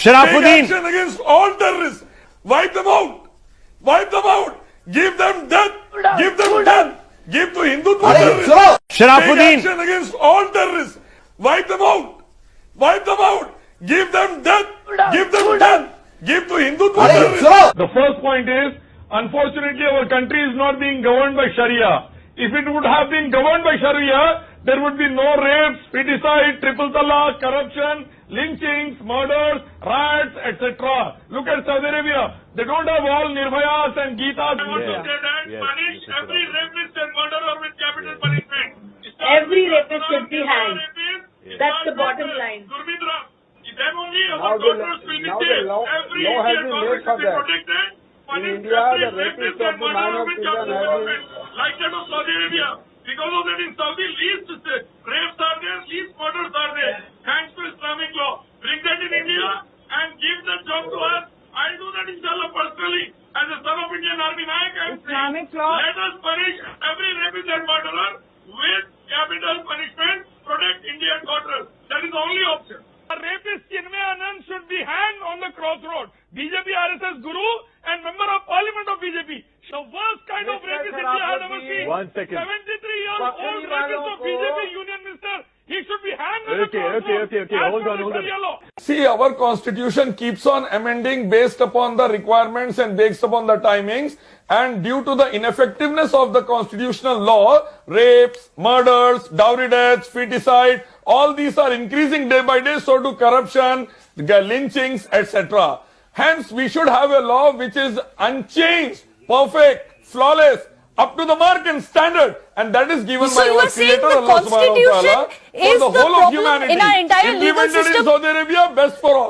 Sharafuddin. Take action against all terrorists. Wipe them out. Wipe them out. Give them death. Give them death. Give to Hindutva terrorists. Sharafuddin. Take action against all terrorists. Wipe them out. Wipe them out. Give them death. Give them death. Give to Hindutva terrorists. The first point is, unfortunately, our country is not being governed by Sharia. If it would have been governed by Sharia, there would be no rapes, feticide, triple talaq, corruption, lynchings, murders, riots, etc. Look at Saudi Arabia. They don't have all Nirbhayas and Geetas. I want to say that punish every rapist and murderer with capital punishment. Every rapist should be hanged. That's the bottom line. Then only our daughters will be safe. Every Indian daughter should be protected. In India, the rapists of the minor children have been... Like that of Saudi Arabia. Because of that in Saudi, least rapes are there, least murders are there. Thanks to Islamic law. Bring that in India and give that job to us. I'll do that inshallah personally. As a son of Indian Army Nayak, I am saying, let us punish every rapist and murderer with capital punishment, protect Indian daughters. That is the only option. A rapist Chinmay Anand should be hanged on the crossroad. BJP RSS Guru and member of parliament of BJP. The worst kind of rapist India had ever seen. 1 second. 73-year-old rapist of BJP union minister. He should be hanged on the crossroad. Okay. Hold on. See, our constitution keeps on amending based upon the requirements and based upon the timings. And due to the ineffectiveness of the constitutional law, rapes, murders, dowry deaths, feticide, all these are increasing day by day. So do corruption, lynchings, etc. Hence, we should have a law which is unchanged, perfect, flawless, up to the mark and standard, and that is given So by you our are saying Creator, the Allah Subhanahu wa Ta'ala, Constitution is for the the whole of problem humanity. in our entire legal Implemented system? in Saudi Arabia, best for all.